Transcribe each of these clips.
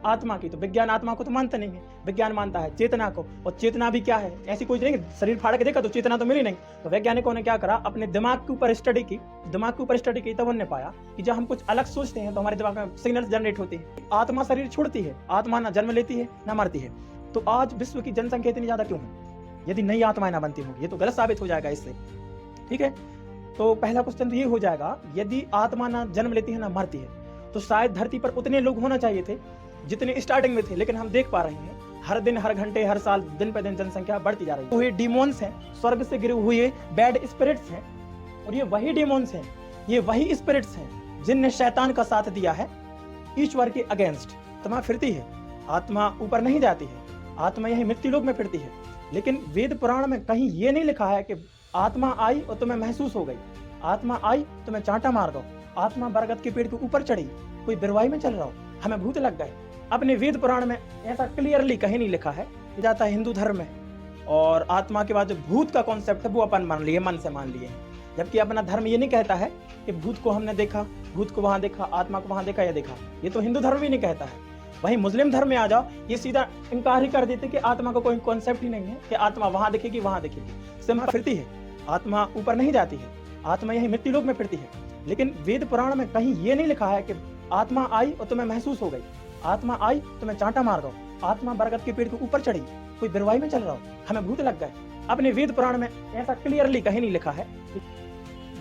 आत्मा की, तो विज्ञान आत्मा को तो मानता नहीं है, विज्ञान मानता है चेतना को। और चेतना भी क्या है, ऐसी कोई नहीं, शरीर फाड़ के देखा तो चेतना तो मिली नहीं। तो वैज्ञानिकों ने क्या करा, अपने दिमाग के ऊपर स्टडी की, तब उन्होंने पाया कि जब हम कुछ अलग सोचते हैं तो हमारे दिमाग में सिग्नल्स जनरेट होते हैं। आत्मा शरीर छोड़ती है, आत्मा ना जन्म लेती है ना मरती है। तो आज विश्व की जनसंख्या इतनी ज्यादा क्यों है? यदि नई आत्माएं ना बनती होंगी, ये तो गलत साबित हो जाएगा इससे। ठीक है, तो पहला क्वेश्चन तो ये हो जाएगा, यदि आत्मा ना जन्म लेती है ना मरती है, तो शायद धरती पर उतने लोग होना चाहिए थे जितने स्टार्टिंग में थे। लेकिन हम देख पा रहे हैं हर दिन, हर घंटे, हर साल, दिन पे दिन जनसंख्या बढ़ती जा रही है। वो डीमोन्स हैं, स्वर्ग से गिरे हुए बैड स्पिरिट्स हैं, और ये वही डीमोन्स हैं, ये वही स्पिरिट्स हैं जिनने शैतान का साथ दिया है ईश्वर के अगेंस्ट। आत्मा फिरती है, आत्मा ऊपर नहीं जाती है, आत्मा यही मृत्यु लोक में फिरती है। लेकिन वेद पुराण में कहीं ये नहीं लिखा है कि आत्मा आई और तुम्हें महसूस हो गई, आत्मा आई तुम्हें चांटा मार दो, आत्मा बरगद के पेड़ के ऊपर चढ़ी, कोई बिरवाई में चल रहा हो, हमें भूत लग गए। अपने वेद पुराण में ऐसा क्लियरली कहीं नहीं लिखा है। जाता है हिंदू धर्म में, और आत्मा के बाद जो भूत का कॉन्सेप्ट है वो अपन मान लिए, मन से मान लिए हैं। जबकि अपना धर्म ये नहीं कहता है कि भूत को हमने देखा, भूत को वहां देखा, आत्मा को वहां देखा या देखा, ये तो हिंदू धर्म भी नहीं कहता है। वहीं मुस्लिम धर्म में आ जाओ, ये सीधा इनकार ही कर देते कि आत्मा का कोई कॉन्सेप्ट ही नहीं है कि आत्मा वहां दिखेगी, वहां दिखेगी। सिंपल फिरती है, आत्मा ऊपर नहीं जाती है, आत्मा यही मृत्यु लोक में फिरती है। लेकिन वेद पुराण में कहीं ये नहीं लिखा है कि आत्मा आई और तुम्हें महसूस हो गई, आत्मा आई तुम्हें चांटा मार दो, आत्मा बरगद के पेड़ के ऊपर चढ़ी, कोई बिरवाई में चल रहा हो, हमें भूत लग गए। अपने वेद पुराण में ऐसा क्लियरली कहीं नहीं लिखा है।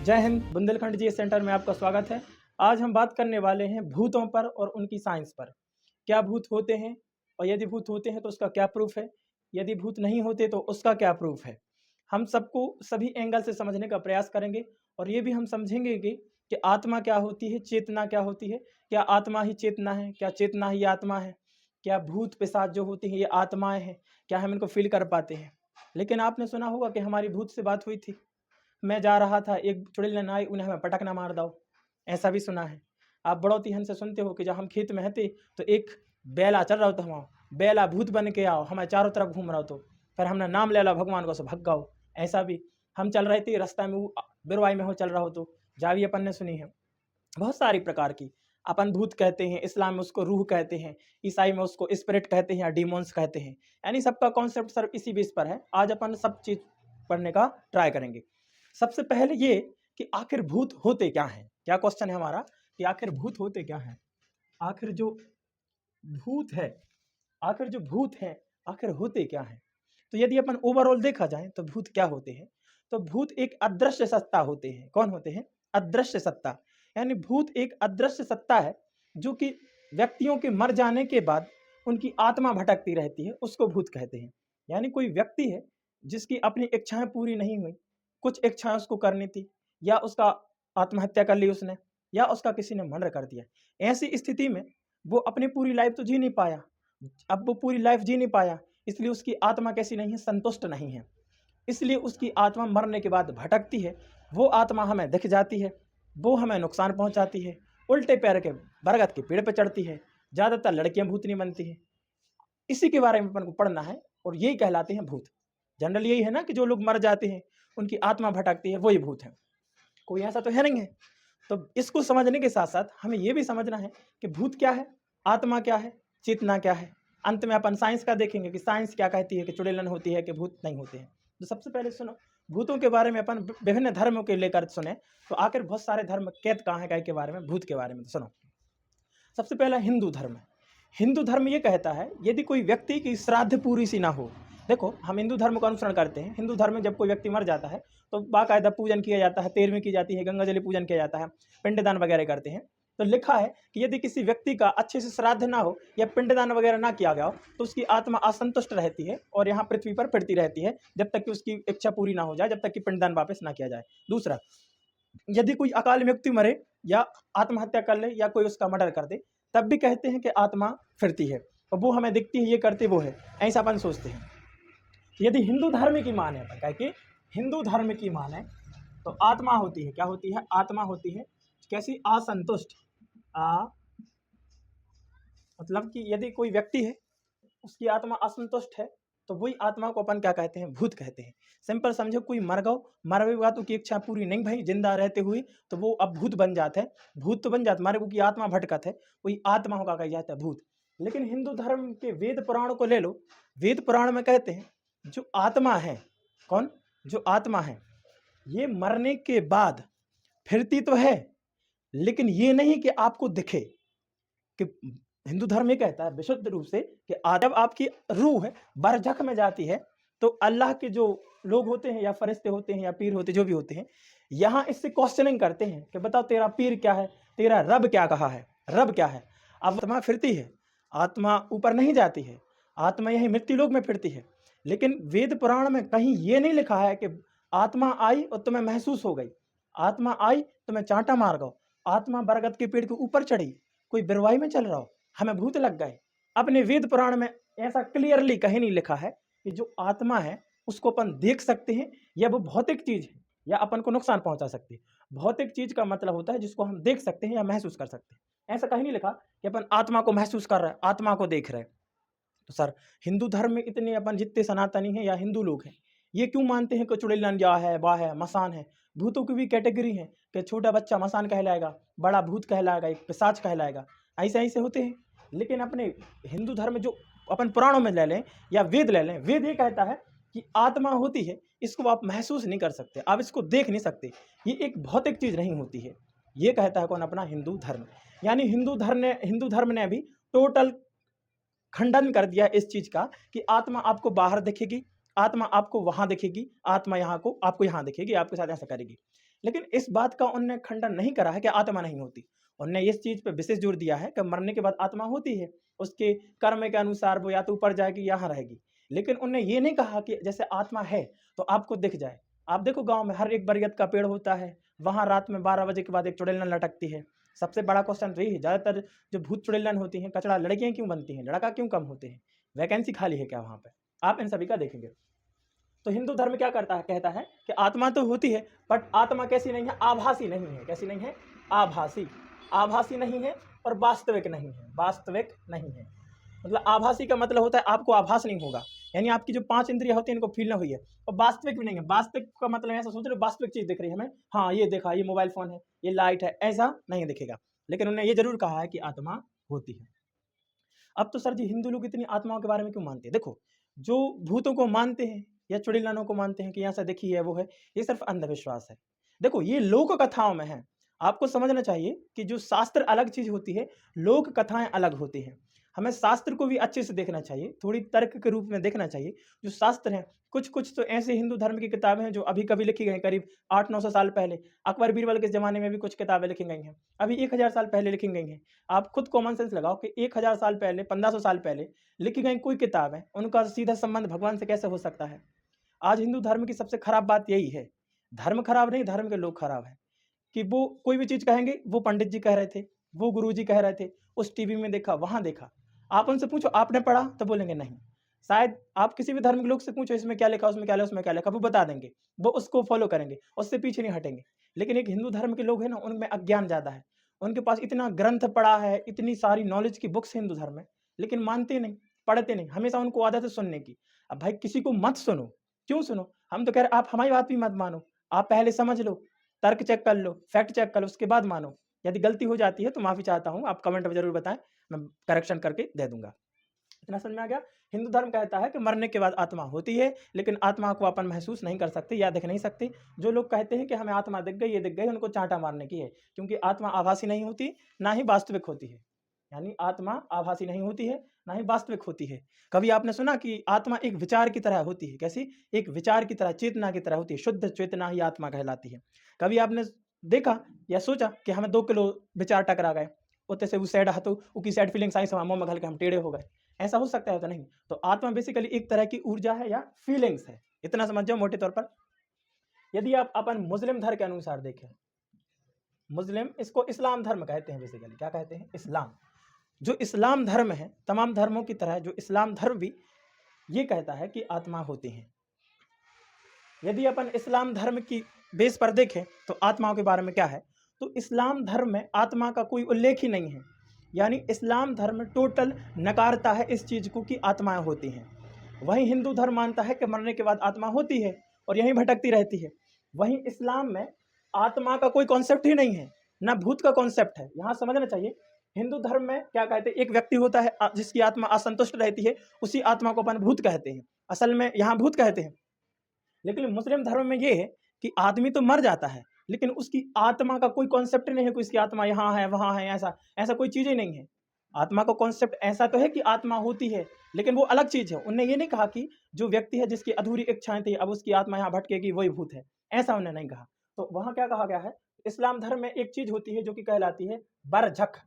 जय हिंद, बुंदेलखंड जी सेंटर में आपका स्वागत है। आज हम बात करने वाले हैं भूतों पर और उनकी साइंस पर। क्या भूत होते हैं, और यदि भूत होते हैं तो उसका क्या प्रूफ है, यदि भूत नहीं होते तो उसका क्या प्रूफ है। हम सबको सभी एंगल से समझने का प्रयास करेंगे, और ये भी हम समझेंगे कि आत्मा क्या होती है, चेतना क्या होती है, क्या आत्मा ही चेतना है, क्या चेतना ही आत्मा है, क्या भूत पिशाच जो होती हैं ये आत्माएं हैं, क्या हम इनको फील कर पाते हैं। लेकिन आपने सुना होगा कि हमारी भूत से बात हुई थी, मैं जा रहा था, एक चुड़ैल आई, उन्हें हमें पटक ना मार दो, ऐसा भी सुना है। आप बड़ौती हन से सुनते हो कि जब हम खेत में थे तो एक बैला चल रहा था, वहाँ बैला भूत बन के आओ, हमें चारों तरफ घूम रहा हो, फिर हमने नाम ले ला भगवान को, से भग गाओ। ऐसा भी हम चल रहे थे, रास्ता में बिरवाई में हो चल रहा हो तो जावी अपन ने सुनी है। बहुत सारी प्रकार की अपन भूत कहते हैं, इस्लाम में उसको रूह कहते हैं, ईसाई में उसको स्पिरिट कहते हैं या डीमोन्स कहते हैं। यानी सबका कॉन्सेप्ट सर इसी बेस पर है। आज अपन सब चीज पढ़ने का ट्राई करेंगे। सबसे पहले ये कि आखिर भूत होते क्या हैं। क्या क्वेश्चन है हमारा कि आखिर भूत होते क्या हैं। आखिर जो भूत है, आखिर होते क्या हैं। तो यदि अपन ओवरऑल देखा जाए तो भूत क्या होते हैं, तो भूत एक अदृश्य सत्ता होते हैं। कौन होते हैं? अदृश्य सत्ता। यानी भूत एक अदृश्य सत्ता है जो कि व्यक्तियों के मर जाने के बाद उनकी आत्मा भटकती रहती है, उसको भूत कहते हैं। यानी कोई व्यक्ति है जिसकी अपनी इच्छाएं पूरी नहीं हुई, कुछ इच्छाएं उसको करनी थी, या उसका आत्महत्या कर ली उसने, या उसका किसी ने मर्डर कर दिया। ऐसी स्थिति में वो अपनी पूरी लाइफ तो जी नहीं पाया, अब वो पूरी लाइफ जी नहीं पाया, इसलिए उसकी आत्मा कैसी नहीं है, संतुष्ट नहीं है। इसलिए उसकी आत्मा मरने के बाद भटकती है। वो आत्मा हमें दिख जाती है, वो हमें नुकसान पहुंचाती है, उल्टे पैर के बरगद के पेड़ पर चढ़ती है। ज़्यादातर लड़कियां भूतनी बनती हैं। इसी के बारे में अपन को पढ़ना है, और यही कहलाते हैं भूत। जनरल यही है ना कि जो लोग मर जाते हैं उनकी आत्मा भटकती है, वही भूत है। कोई ऐसा तो है नहीं है। तो इसको समझने के साथ साथ हमें यह भी समझना है कि भूत क्या है, आत्मा क्या है, चेतना क्या है। अंत में अपन साइंस का देखेंगे कि साइंस क्या कहती है कि चुड़ैलन होती है कि भूत नहीं होते हैं। तो सबसे पहले सुनो, भूतों के बारे में अपन विभिन्न धर्मों के लेकर सुने तो आखिर बहुत सारे धर्म कैद कहाँ है के बारे में, भूत के बारे में। तो सुनो, सबसे पहला हिंदू धर्म। हिंदू धर्म ये कहता है यदि कोई व्यक्ति की श्राद्ध पूरी सी ना हो। देखो, हम हिंदू धर्म का अनुसरण करते हैं। हिंदू धर्म में जब कोई व्यक्ति मर जाता है तो बाकायदा पूजन किया जाता है, तेरहवीं की जाती है, गंगा जली पूजन किया जाता है, पिंडदान वगैरह करते हैं। तो लिखा है कि यदि किसी व्यक्ति का अच्छे से श्राद्ध ना हो या पिंडदान वगैरह ना किया गया हो तो उसकी आत्मा असंतुष्ट रहती है और यहाँ पृथ्वी पर फिरती रहती है जब तक कि उसकी इच्छा पूरी ना हो जाए, जब तक कि पिंडदान वापस ना किया जाए। दूसरा, यदि कोई अकाल मृत्यु मरे या आत्महत्या कर ले या कोई उसका मर्डर कर दे, तब भी कहते हैं कि आत्मा फिरती है और वो हमें दिखती है, ये करते वो है, ऐसा अपन सोचते हैं। यदि हिंदू धर्म की मान है, क्या कि हिंदू धर्म की मान है तो आत्मा होती है, क्या होती है? आत्मा होती है कैसी? असंतुष्ट। मतलब कि यदि कोई व्यक्ति है उसकी आत्मा असंतुष्ट है तो वही आत्मा को अपन क्या कहते हैं? भूत कहते हैं। सिंपल समझो, कोई मर गया तो की इच्छा पूरी नहीं भाई जिंदा रहते हुए, तो वो अब भूत बन जाता है। भूत तो बन जाता, मारे को की आत्मा भटकत है, वही आत्मा होगा कही जाता है भूत। लेकिन हिंदू धर्म के वेद पुराण को ले लो, वेद पुराण में कहते हैं जो आत्मा है, कौन, जो आत्मा है ये मरने के बाद फिरती तो है, लेकिन ये नहीं कि आपको दिखे। कि हिंदू धर्म ये कहता है विशुद्ध रूप से कि जब आपकी रूह बरझक में जाती है तो अल्लाह के जो लोग होते हैं या फरिश्ते होते हैं या पीर होते हैं, जो भी होते हैं, यहाँ इससे क्वेश्चनिंग करते हैं कि बताओ तेरा पीर क्या है, तेरा रब क्या कहा है, रब क्या है। अब आत्मा फिरती है, आत्मा ऊपर नहीं जाती है, आत्मा यही मृत्यु लोक में फिरती है। लेकिन वेद पुराण में कहीं ये नहीं लिखा है कि आत्मा आई और तुम्हें महसूस हो गई, आत्मा आई तुम्हें चांटा मार गो, आत्मा बरगद के पेड़ के ऊपर चढ़ी, कोई बिरवाई में चल रहा हो, हमें भूत लग गए। अपने वेद पुराण में ऐसा क्लियरली कहीं नहीं लिखा है कि जो आत्मा है उसको अपन देख सकते हैं या वो भौतिक चीज है या अपन को नुकसान पहुंचा सकती है। भौतिक चीज का मतलब होता है जिसको हम देख सकते हैं या महसूस कर सकते हैं। ऐसा कहीं नहीं लिखा कि अपन आत्मा को महसूस कर रहे हैं, आत्मा को देख रहे हैं। तो सर हिंदू धर्म में इतने अपन जितने सनातनी हैं या हिंदू लोग हैं, ये क्यों मानते हैं कि चुड़ैलन या है, वाह है, मसान है। भूतों की भी कैटेगरी है कि छोटा बच्चा मसान कहलाएगा, बड़ा भूत कहलाएगा, एक पिशाच कहलाएगा, ऐसे ऐसे होते हैं। लेकिन अपने हिंदू धर्म जो अपन पुराणों में ले लें या वेद ले लें, वेद ये कहता है कि आत्मा होती है, इसको आप महसूस नहीं कर सकते, आप इसको देख नहीं सकते, ये एक भौतिक चीज नहीं होती है। ये कहता है कौन, अपना हिंदू धर्म। यानी हिंदू धर्म ने भी टोटल खंडन कर दिया इस चीज का कि आत्मा आपको बाहर दिखेगी, आत्मा आपको वहां दिखेगी, आत्मा यहाँ को आपको यहाँ दिखेगी, आपके साथ ऐसा करेगी। लेकिन इस बात का उनने खंडन नहीं करा है कि आत्मा नहीं होती। उनने इस चीज पे विशेष जोर दिया है कि मरने के बाद आत्मा होती है, उसके कर्म के अनुसार वो या तो ऊपर जाएगी यहाँ रहेगी। लेकिन उनने ये नहीं कहा कि जैसे आत्मा है तो आपको दिख जाए। आप देखो गांव में हर एक बरगद का पेड़ होता है, वहां रात में 12 बजे के बाद एक चुड़ैल लटकती है। सबसे बड़ा क्वेश्चन तो यही है, ज्यादातर जो भूत चुड़ैलन होती हैं कचड़ा लड़कियां क्यों बनती हैं, लड़का क्यों कम होते हैं, वैकेंसी खाली है क्या वहां पे, आप इन सभी का देखेंगे। तो हिंदू धर्म क्या करता है, कहता है कि आत्मा तो होती है बट आत्मा कैसी नहीं है, आभासी नहीं है। कैसी नहीं है, आभासी, आभासी नहीं है और वास्तविक नहीं है, वास्तविक नहीं है। मतलब आभासी का मतलब होता है आपको आभास नहीं होगा, यानी आपकी जो 5 इंद्रियां होती हैं इनको फील ना हुई है। और वास्तविक भी नहीं है, वास्तविक का मतलब ऐसा सोच रहे वास्तविक चीज दिख रही है हमें, हाँ ये देखा, ये मोबाइल फोन है, ये लाइट है, ऐसा नहीं दिखेगा। लेकिन उन्होंने ये जरूर कहा है कि आत्मा होती है। अब तो सर जी हिंदू लोग इतनी आत्माओं के बारे में क्यों मानते हैं। देखो जो भूतों को मानते हैं या चुड़ैलों को मानते हैं कि यहाँ से देखी है वो है, ये सिर्फ अंधविश्वास है। देखो ये लोक कथाओं में है, आपको समझना चाहिए कि जो शास्त्र अलग चीज होती है, लोक कथाएं अलग होती हैं। हमें शास्त्र को भी अच्छे से देखना चाहिए, थोड़ी तर्क के रूप में देखना चाहिए। जो शास्त्र हैं, कुछ कुछ तो ऐसे हिंदू धर्म की किताबें हैं जो अभी कभी लिखी गई, करीब 800-900 साल पहले। अकबर बीरबल के जमाने में भी कुछ किताबें लिखी गई हैं, अभी 1000 साल पहले लिखी गई हैं। आप खुद कॉमन सेंस लगाओ कि 1000 साल पहले, 1500 साल पहले लिखी गई कोई किताब है, उनका सीधा संबंध भगवान से कैसे हो सकता है। आज हिंदू धर्म की सबसे खराब बात यही है, धर्म खराब नहीं, धर्म के लोग खराब हैं। कि वो कोई भी चीज कहेंगे, वो पंडित जी कह रहे थे, वो गुरु जी कह रहे थे, उस टीवी में देखा, वहां देखा। आप उनसे पूछो आपने पढ़ा तो बोलेंगे नहीं। शायद आप किसी भी धर्म के लोग से पूछो इसमें क्या लिखा, उसमें क्या लिखा, उसमें क्या लिखा, वो बता देंगे, वो उसको फॉलो करेंगे, उससे पीछे नहीं हटेंगे। लेकिन एक हिंदू धर्म के लोग हैं ना, उनमें अज्ञान ज्यादा है, उनके पास इतना ग्रंथ पढ़ा है, इतनी सारी नॉलेज की बुक्स हिंदू धर्म में, लेकिन मानते नहीं, पढ़ते नहीं। हमेशा उनको आदत है सुनने की। अब भाई किसी को मत सुनो, क्यों सुनो, हम तो कह रहे आप हमारी बात भी मत मानो, आप पहले समझ लो, तर्क चेक कर लो, फैक्ट चेक कर लो, उसके बाद मानो। यदि गलती हो जाती है तो माफी चाहता हूं, आप कमेंट में जरूर बताएं, मैं करेक्शन करके दे दूंगा। इतना समझ में आ गया। हिंदू धर्म कहता है कि मरने के बाद आत्मा होती है, लेकिन आत्मा को अपन महसूस नहीं कर सकते या देख नहीं सकते। जो लोग कहते हैं कि हमें आत्मा दिख गई, ये दिख गई, उनको चांटा मारने की है, क्योंकि आत्मा आभासी नहीं होती, ना ही वास्तविक होती है। यानी आत्मा आभासी नहीं होती है, ना ही वास्तविक होती है। कभी आपने सुना कि आत्मा एक विचार की तरह होती है, कैसी, एक विचार की तरह, चेतना की तरह होती है, शुद्ध चेतना ही आत्मा कहलाती है। कभी आपने देखा या सोचा कि हमें 2 किलो विचार टकरा गए, उतने से वो सैड हतो उकी सैड फीलिंग्स आई, मुंह में घल के हम टेढ़े हो गए, ऐसा हो सकता है तो नहीं। तो आत्मा बेसिकली एक तरह की ऊर्जा है या फीलिंग्स है, इतना समझ जाओ मोटे तौर पर। यदि आप अपन मुस्लिम धर्म के अनुसार देखें, मुस्लिम इसको इस्लाम धर्म कहते हैं, बेसिकली क्या कहते हैं, इस्लाम। जो इस्लाम धर्म है, तमाम धर्मों की तरह जो इस्लाम धर्म भी ये कहता है कि आत्मा होती है। यदि अपन इस्लाम धर्म की बेस पर देखें तो आत्माओं के बारे में क्या है, तो इस्लाम धर्म में आत्मा का कोई उल्लेख ही नहीं है। यानी इस्लाम धर्म टोटल नकारता है इस चीज को कि आत्माएं होती हैं। वहीं हिंदू धर्म मानता है कि मरने के बाद आत्मा होती है और यहीं भटकती रहती है। वहीं इस्लाम में आत्मा का कोई कॉन्सेप्ट ही नहीं है, ना भूत का कॉन्सेप्ट है। यहाँ समझना चाहिए हिंदू धर्म में क्या कहते हैं, एक व्यक्ति होता है जिसकी आत्मा असंतुष्ट रहती है, उसी आत्मा को अपन भूत कहते हैं, असल में यहाँ भूत कहते हैं। लेकिन मुस्लिम धर्म में ये है कि आदमी तो मर जाता है, लेकिन उसकी आत्मा का कोई कॉन्सेप्ट नहीं है कि उसकी आत्मा यहाँ है वहाँ है, ऐसा ऐसा कोई चीज़ ही नहीं है। आत्मा का कॉन्सेप्ट ऐसा तो है कि आत्मा होती है, लेकिन वो अलग चीज़ है। उन्होंने ये नहीं कहा कि जो व्यक्ति है जिसकी अधूरी इच्छाएं थी, अब उसकी आत्मा यहाँ भटकेगी, वही भूत है, ऐसा उन्होंने नहीं कहा। तो वहाँ क्या कहा गया है, इस्लाम धर्म में एक चीज़ होती है जो कि कहलाती है बरझक।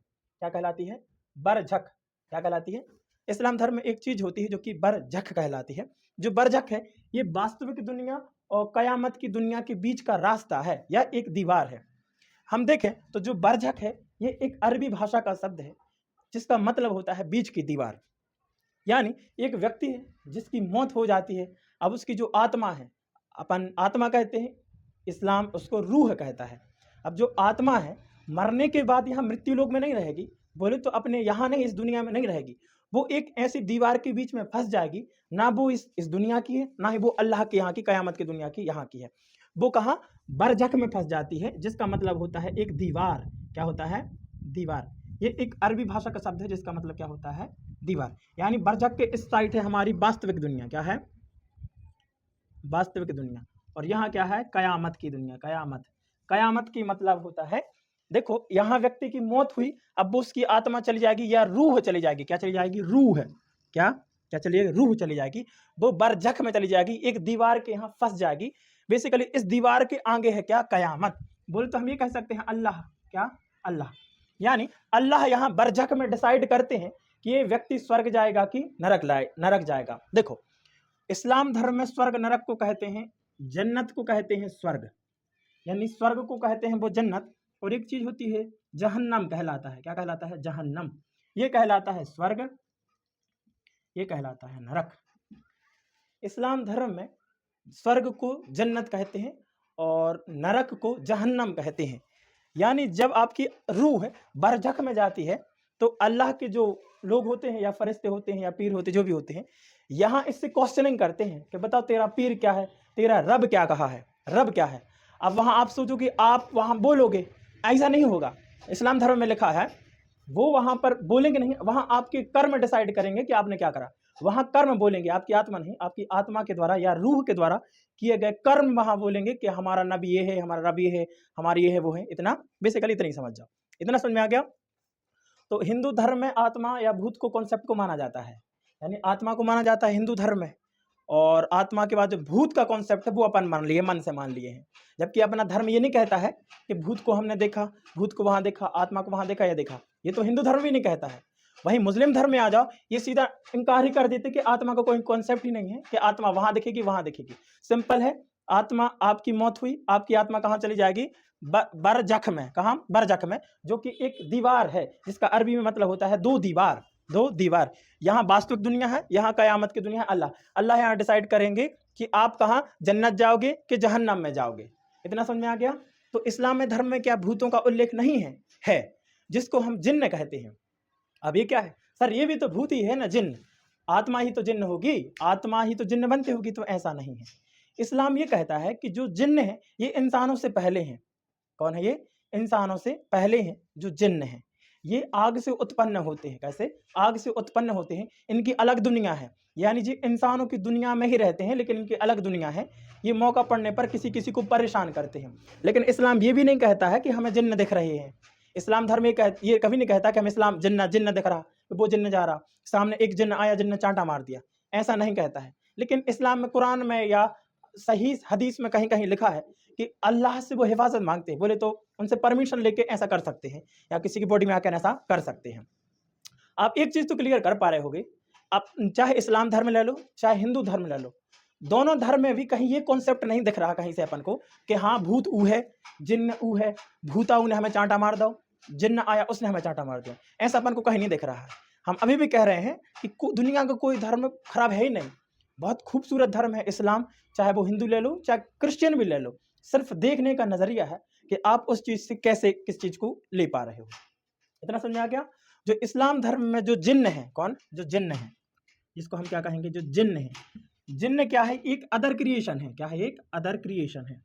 क्या कहलाती है? बरझक। क्या कहलाती है? इस्लाम धर्म में एक चीज़ होती है जो कि बरझक कहलाती है। जो बरझक है, ये वास्तविक दुनिया और कयामत की दुनिया के बीच का रास्ता है या एक दीवार है। हम देखें तो जो बरझक है, ये एक अरबी भाषा का शब्द है जिसका मतलब होता है बीच की दीवार। यानी एक व्यक्ति है जिसकी मौत हो जाती है, अब उसकी जो आत्मा है, अपन आत्मा कहते हैं, इस्लाम उसको रूह कहता है। अब जो आत्मा है मरने के बाद यहाँ मृत्यु लोक में नहीं रहेगी, बोले तो अपने यहाँ नहीं, इस दुनिया में नहीं रहेगी। वो एक ऐसी दीवार के बीच में फंस जाएगी, ना वो इस दुनिया की है, ना ही वो अल्लाह के यहाँ की, कयामत की दुनिया की यहाँ की है। वो कहाँ? बरझक में फंस जाती है, जिसका मतलब होता है एक दीवार। क्या होता है? दीवार। ये एक अरबी भाषा का शब्द है जिसका मतलब क्या होता है? दीवार। यानी बरझक के इस साइड है हमारी वास्तविक दुनिया। क्या है? वास्तविक दुनिया। और यहाँ क्या है? कयामत की दुनिया। कयामत, कयामत की मतलब होता है, देखो यहाँ व्यक्ति की मौत हुई, अब वो उसकी आत्मा चली जाएगी या रूह चली जाएगी। क्या चली जाएगी? रूह। क्या क्या चली जाएगी? रूह चली जाएगी। वो बरझक में चली जाएगी, एक दीवार के यहाँ फंस जाएगी। बेसिकली इस दीवार के आगे है क्या? कयामत। बोले तो हम ये कह सकते हैं अल्लाह। क्या? अल्लाह। यानी अल्लाह यहाँ बरझक में डिसाइड करते हैं कि ये व्यक्ति स्वर्ग जाएगा कि नरक जाएगा। देखो इस्लाम धर्म में स्वर्ग नरक को कहते हैं, जन्नत को कहते हैं स्वर्ग, यानी स्वर्ग को कहते हैं वो जन्नत, और एक चीज होती है जहन्नम कहलाता है। क्या कहलाता है? जहन्नम। ये कहलाता है स्वर्ग, ये कहलाता है नरक। इस्लाम धर्म में स्वर्ग को जन्नत कहते हैं और नरक को जहन्नम कहते हैं। यानी जब आपकी रूह बरझक में जाती है तो अल्लाह के जो लोग होते हैं या फरिश्ते होते हैं या पीर होते हैं, जो भी होते हैं, यहाँ इससे क्वेश्चनिंग करते हैं कि बताओ तेरा पीर क्या है, तेरा रब क्या कहा है, रब क्या है। अब वहाँ आप सोचो कि आप वहाँ बोलोगे, ऐसा नहीं होगा। इस्लाम धर्म में लिखा है वो वहाँ पर बोलेंगे नहीं, वहाँ आपके कर्म डिसाइड करेंगे कि आपने क्या करा। वहाँ कर्म बोलेंगे, आपकी आत्मा नहीं, आपकी आत्मा के द्वारा या रूह के द्वारा किए गए कर्म वहाँ बोलेंगे कि हमारा नबी ये है, हमारा रब ये है, हमारी ये है, वो है। इतना बेसिकली इतना ही समझ जाओ। इतना समझ में आ गया? तो हिंदू धर्म में आत्मा या भूत को कॉन्सेप्ट को माना जाता है, यानी आत्मा को माना जाता है हिंदू धर्म में, और आत्मा के बाद जो भूत का कॉन्सेप्ट है वो अपन मान लिए, मन से मान लिए हैं। जबकि अपना धर्म ये नहीं कहता है कि भूत को हमने देखा, भूत को वहाँ देखा, आत्मा को वहाँ देखा या देखा, ये तो हिंदू धर्म भी नहीं कहता है। वहीं मुस्लिम धर्म में आ जाओ, ये सीधा इनकार ही कर देते कि आत्मा का कोई कॉन्सेप्ट ही नहीं है कि आत्मा वहाँ दिखेगी वहाँ दिखेगी। सिंपल है, आत्मा, आपकी मौत हुई, आपकी आत्मा कहाँ चली जाएगी? बरझक में। कहाँ? बरझक में, जो कि एक दीवार है जिसका अरबी में मतलब होता है दो दीवार। दो दीवार। यहाँ वास्तविक दुनिया है, यहाँ कयामत की दुनिया है। अल्लाह यहाँ डिसाइड करेंगे कि आप कहाँ जन्नत जाओगे कि जहन्नम में जाओगे। इतना समझ में आ गया? तो इस्लाम में धर्म में क्या भूतों का उल्लेख नहीं है जिसको हम जिन्न कहते हैं। अब ये क्या है सर? ये भी तो भूत ही है ना, जिन्न। आत्मा ही तो जिन्न होगी, आत्मा ही तो जिन्न बनती होगी, तो ऐसा नहीं है। इस्लाम ये कहता है कि जो जिन्न है ये इंसानों से पहले हैं। कौन है ये? इंसानों से पहले हैं जो जिन्न हैं। ये आग से उत्पन्न होते हैं। कैसे? आग से उत्पन्न होते हैं। इनकी अलग दुनिया है, यानी जी इंसानों की दुनिया में ही रहते हैं, लेकिन इनकी अलग दुनिया है। ये मौका पड़ने पर किसी किसी को परेशान करते हैं। लेकिन इस्लाम ये भी नहीं कहता है कि हमें जिन्न दिख रहे हैं। इस्लाम धर्म ये कभी नहीं कहता कि हम इस्लाम जिन्न दिख रहा, तो वो जिन्न जा रहा, सामने एक जिन्न आया, जिन्न चांटा मार दिया, ऐसा नहीं कहता है। लेकिन इस्लाम में, कुरान में या सही हदीस में कहीं कहीं लिखा है कि अल्लाह से वो हिफाजत मांगते हैं। बोले तो उनसे परमिशन लेके ऐसा कर सकते हैं, या किसी की बॉडी में आकर ऐसा कर सकते हैं। आप एक चीज तो क्लियर कर पा रहे होगे, आप चाहे इस्लाम धर्म ले लो चाहे हिंदू धर्म ले लो, दोनों धर्म में भी कहीं ये कॉन्सेप्ट नहीं दिख रहा कहीं से अपन को कि हाँ भूत ऊ है, जिन्न ऊ है, भूता ने हमें चांटा मार दो, जिन्न आया उसने हमें चांटा मार दिया, ऐसा अपन को कहीं नहीं दिख रहा है। हम अभी भी कह रहे हैं कि दुनिया का कोई धर्म खराब है ही नहीं, बहुत खूबसूरत धर्म है इस्लाम। चाहे वो हिंदू ले लो चाहे क्रिश्चियन भी ले लो, सिर्फ देखने का नजरिया है कि आप उस चीज से कैसे किस चीज को ले पा रहे हो। इतना समझ आ गया? जो इस्लाम धर्म में जो जिन्न है, कौन? जो जिन्न है, जिसको हम क्या कहेंगे? जो जिन्न है। जिन्न क्या है? एक अदर क्रिएशन है। क्या है? एक अदर क्रिएशन है।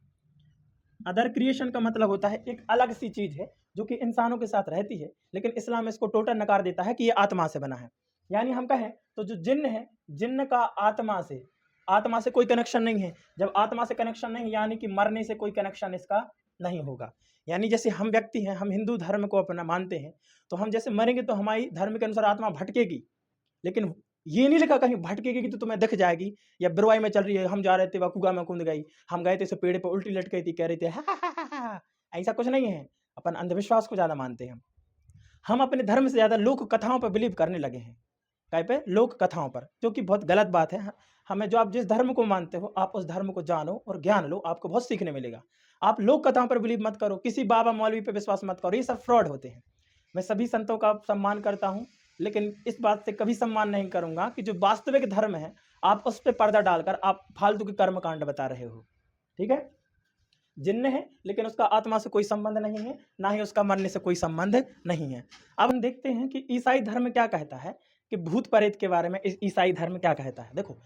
अदर क्रिएशन का मतलब होता है एक अलग सी चीज है जो कि इंसानों के साथ रहती है, लेकिन इस्लाम इसको टोटल नकार देता है कि ये आत्मा से बना है। यानी हम कहें तो जो जिन्न है, जिन्न का आत्मा से कोई कनेक्शन नहीं है। जब आत्मा से कनेक्शन नहीं, यानी कि मरने से कोई कनेक्शन इसका नहीं होगा। यानी जैसे हम व्यक्ति हैं, हम हिंदू धर्म को अपना मानते हैं, तो हम जैसे मरेंगे तो हमारी धर्म के अनुसार आत्मा भटकेगी, लेकिन ये नहीं लिखा कहीं भटकेगी कि तो तुम्हें दिख जाएगी या बिरवाई में चल रही है, हम जा रहे थे वह कुआ में कूद गई, हम गए थे इस पेड़ पे उल्टी लटक गई थी, कह रहे थे हा हा हा हा हा। ऐसा कुछ नहीं है। अपन अंधविश्वास को ज्यादा मानते हैं। हम अपने धर्म से ज्यादा लोक कथाओं पर बिलीव करने लगे हैं। कहीं पे लोक कथाओं पर, जो कि बहुत गलत बात है। हमें जो आप जिस धर्म को मानते हो, आप उस धर्म को जानो और ज्ञान लो, आपको बहुत सीखने मिलेगा। आप लोक कथाओं पर बिलीव मत करो, किसी बाबा मौलवी पे विश्वास मत करो, ये सब फ्रॉड होते हैं। मैं सभी संतों का सम्मान करता हूँ, लेकिन इस बात से कभी सम्मान नहीं करूंगा कि जो वास्तविक धर्म है आप उस पर पर्दा डालकर आप फालतू के कर्म कांड बता रहे हो। ठीक है, जिन्न है लेकिन उसका आत्मा से कोई संबंध नहीं है, ना ही उसका मरने से कोई संबंध नहीं है। अब हम देखते हैं कि ईसाई धर्म क्या कहता है, कि भूत प्रेत के बारे में ईसाई धर्म क्या कहता है। देखो,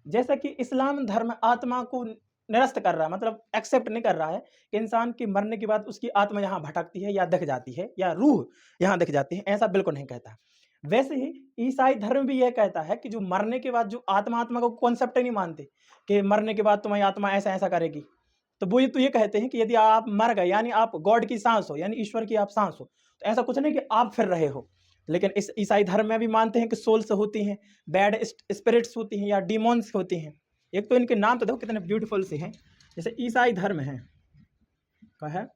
जैसा कि इस्लाम धर्म आत्मा को निरस्त कर रहा है, मतलब एक्सेप्ट नहीं कर रहा है कि इंसान की मरने के बाद उसकी आत्मा यहाँ भटकती है या दिख जाती है या रूह यहाँ दिख जाती है, ऐसा बिल्कुल नहीं कहता। वैसे ही ईसाई धर्म भी यह कहता है कि जो मरने के बाद जो आत्मा का कॉन्सेप्ट ही नहीं मानते कि मरने के बाद तुम्हारी आत्मा ऐसा ऐसा करेगी। तो वो ये कहते हैं कि यदि आप मर गए, यानी आप गॉड की सांस हो, यानी ईश्वर की आप सांस हो, तो ऐसा कुछ नहीं कि आप फिर रहे हो। लेकिन इस ईसाई धर्म में भी मानते हैं कि सोल्स होती हैं, बैड स्पिरिट्स होती हैं या डीमोन्स होती हैं। एक तो इनके नाम तो देखो कितने ब्यूटीफुल से हैं। जैसे ईसाई धर्म है, क्या है,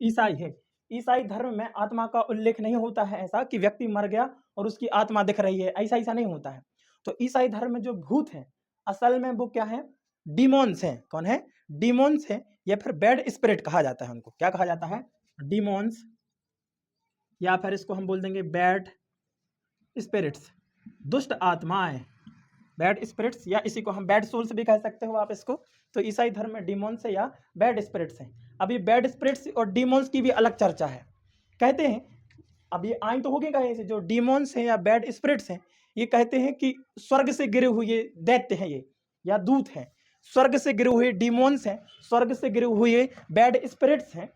ईसाई है। ईसाई धर्म में आत्मा का उल्लेख नहीं होता है ऐसा कि व्यक्ति मर गया और उसकी आत्मा दिख रही है, ऐसा ऐसा नहीं होता है। तो ईसाई धर्म में जो भूत हैं असल में वो क्या है, डीमोन्स हैं। कौन है, डीमोन्स हैं, या फिर बैड स्पिरिट कहा जाता है उनको। क्या कहा जाता है, डीमोन्स, या फिर इसको हम बोल देंगे बैड स्पिरिट्स, दुष्ट आत्माएं, बैड स्पिरिट्स, या इसी को हम बैड सोल्स भी कह सकते हो आप इसको। तो ईसाई धर्म में डीमोन्स है या बैड स्पिरिट्स हैं। अब ये बैड स्पिरिट्स और डीमोन्स की भी अलग चर्चा है। कहते हैं, अब ये आई तो होगी कहीं से, जो डीमोन्स हैं या बैड स्पिरिट्स हैं, ये कहते हैं कि स्वर्ग से गिरे हुए दैत्य हैं ये, या दूत हैं। स्वर्ग से गिरे हुए डीमोन्स हैं, स्वर्ग से गिरे हुए बैड स्पिरिट्स हैं।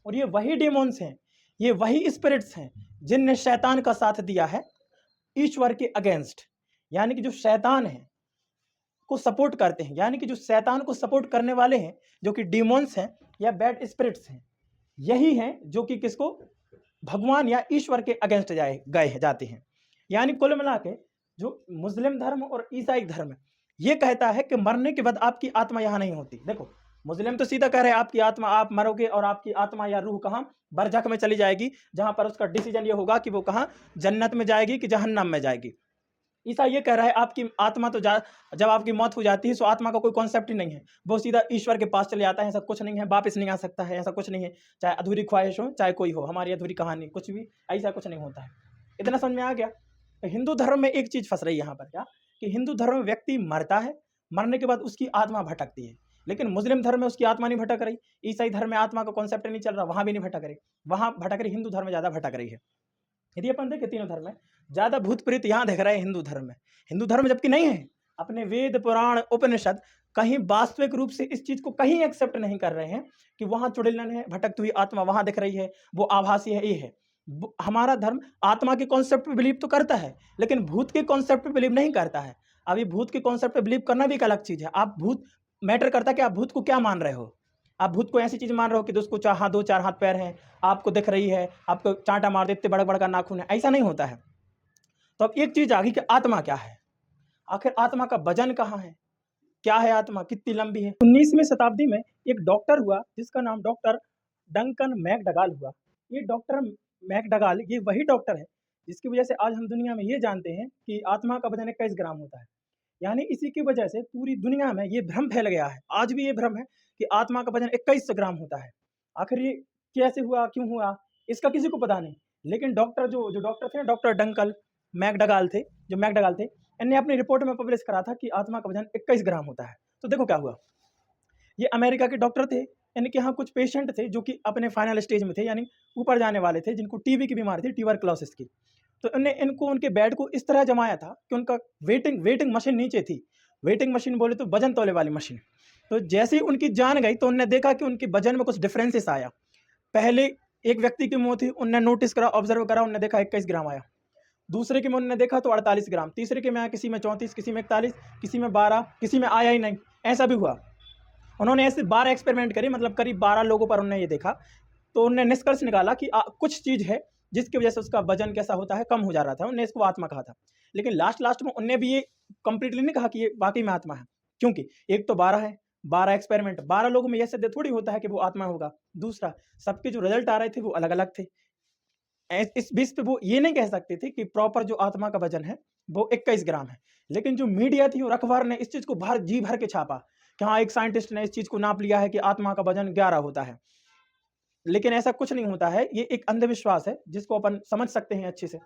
और ये वही डीमोन्स हैं, ये वही स्पिरिट्स हैं जिनने शैतान का साथ दिया है ईश्वर के अगेंस्ट। यानी कि जो शैतान है को सपोर्ट करते हैं, यानी कि जो शैतान को सपोर्ट करने वाले हैं, जो कि डीमोन्स हैं या बैड स्पिरिट्स हैं, यही हैं जो कि किसको, भगवान या ईश्वर के अगेंस्ट जाते हैं। यानी कुल मिला के जो मुस्लिम धर्म और ईसाई धर्म ये कहता है कि मरने के बाद आपकी आत्मा यहाँ नहीं होती। देखो, मुस्लिम तो सीधा कह रहे हैं आपकी आत्मा, आप मरोगे और आपकी आत्मा या रूह कहाँ, बरज़ख में चली जाएगी, जहां पर उसका डिसीजन ये होगा कि वो कहाँ, जन्नत में जाएगी कि जहन्नम में जाएगी। ईसा ये कह रहा है आपकी आत्मा तो जब आपकी मौत हो जाती है तो आत्मा का कोई कॉन्सेप्ट ही नहीं है, वो सीधा ईश्वर के पास चले जाता है। ऐसा कुछ नहीं है, वापस नहीं आ सकता है, ऐसा कुछ नहीं है। चाहे अधूरी ख्वाहिश हो, चाहे कोई हो, हमारी अधूरी कहानी, कुछ भी ऐसा कुछ नहीं होता है। इतना समझ में आ गया। तो हिंदू धर्म में एक चीज फंस रही है यहाँ पर, क्या, कि हिंदू धर्म में व्यक्ति मरता है, मरने के बाद उसकी आत्मा भटकती है, लेकिन मुस्लिम धर्म में उसकी आत्मा नहीं भटक रही। ईसाई धर्म में आत्मा का कॉन्सेप्ट नहीं चल रहा, वहां भी नहीं भटक रही, वहां भटक रही, हिंदू धर्म में ज्यादा भटक रही है। यदि अपन देखें तीनों धर्म में ज्यादा भूत प्रेत यहाँ दिख रहा है हिंदू धर्म में, हिंदू धर्म जबकि नहीं है। अपने वेद पुराण उपनिषद कहीं वास्तविक रूप से इस चीज को कहीं एक्सेप्ट नहीं कर रहे हैं कि वहां चुड़ैलन है, भटकती हुई आत्मा वहां दिख रही है, वो आभासी है, ये है। हमारा धर्म आत्मा के कॉन्सेप्ट पे बिलीव तो करता है, लेकिन भूत के कॉन्सेप्ट पे बिलीव नहीं करता है। अभी भूत के कॉन्सेप्ट पे बिलीव करना भी एक अलग चीज है। आप भूत मैटर करता है कि आप भूत को क्या मान रहे हो। आप भूत को ऐसी चीज मान रहे हो कि उसको दो चार हाथ पैर हैं, आपको दिख रही है, आपको चांटा मार देते, बड़ा बड़ा का नाखून है, ऐसा नहीं होता है। तो अब एक चीज आ गई कि आत्मा क्या है, आखिर आत्मा का वजन कहाँ है, क्या है आत्मा, कितनी लंबी है। 19वीं शताब्दी में एक डॉक्टर हुआ जिसका नाम डॉक्टर डंकन मैकडगाल हुआ। ये डॉक्टर मैकडगाल ये वही डॉक्टर है जिसकी वजह से आज हम दुनिया में ये जानते हैं कि आत्मा का वजन 21 ग्राम होता है। यानी इसी की वजह से पूरी दुनिया में ये भ्रम फैल गया है, आज भी ये भ्रम है कि आत्मा का वजन 21 ग्राम होता है। आखिर ये कैसे हुआ, क्यों हुआ, इसका किसी को पता नहीं। लेकिन डॉक्टर जो डॉक्टर थे, डॉक्टर डंकन मैकडगाल थे, इन्हें अपनी रिपोर्ट में पब्लिश करा था कि आत्मा का वजन 21 ग्राम होता है। तो देखो क्या हुआ, ये अमेरिका के डॉक्टर थे, इनके यहाँ कुछ पेशेंट थे जो कि अपने फाइनल स्टेज में थे, यानी ऊपर जाने वाले थे, जिनको टीबी की बीमारी थी, ट्यूबरक्लोसिस की। तो इनको उनके बेड को इस तरह जमाया था कि उनका वेटिंग मशीन नीचे थी। वेटिंग मशीन बोले तो वजन तौले वाली मशीन, तो जैसे ही उनकी जान गई तो उनने देखा कि उनके वजन में कुछ डिफरेंसेस आया। पहले एक व्यक्ति की मौत हुई, उनने नोटिस करा, ऑब्जर्व करा, उनने देखा 21 ग्राम आया। दूसरे के में उन्होंने देखा तो 48 ग्राम, तीसरे के में आया, किसी में 34, किसी में 41, किसी में 12, किसी में आया ही नहीं। ऐसा भी हुआ। उन्होंने ऐसे 12 एक्सपेरिमेंट करे, मतलब करीब 12 लोगों पर उन्होंने ये देखा। तो उन्होंने निष्कर्ष निकाला कि कुछ चीज़ है जिसकी वजह से उसका वजन कैसा होता है, कम हो जा रहा था। उन्होंने इसको आत्मा कहा था। लेकिन लास्ट में उनने भी ये कंप्लीटली नहीं कहा कि ये वाकई में आत्मा है, क्योंकि एक तो 12 है, 12 एक्सपेरिमेंट, 12 लोगों में ऐसे थोड़ी होता है कि वो आत्मा होगा। दूसरा, सबके जो रिजल्ट आ रहे थे वो अलग अलग थे। इस बीच पे वो ये नहीं कह सकते थे कि प्रॉपर जो आत्मा का वजन है वो 21 ग्राम है। लेकिन जो मीडिया थी और अखबार ने इस चीज़ को जी भर के छापा कि हाँ, एक साइंटिस्ट ने इस चीज़ को नाप लिया है कि आत्मा का वजन 11 होता है। लेकिन ऐसा कुछ नहीं होता है, ये एक अंधविश्वास है जिसको अपन समझ सकते हैं अच्छे से।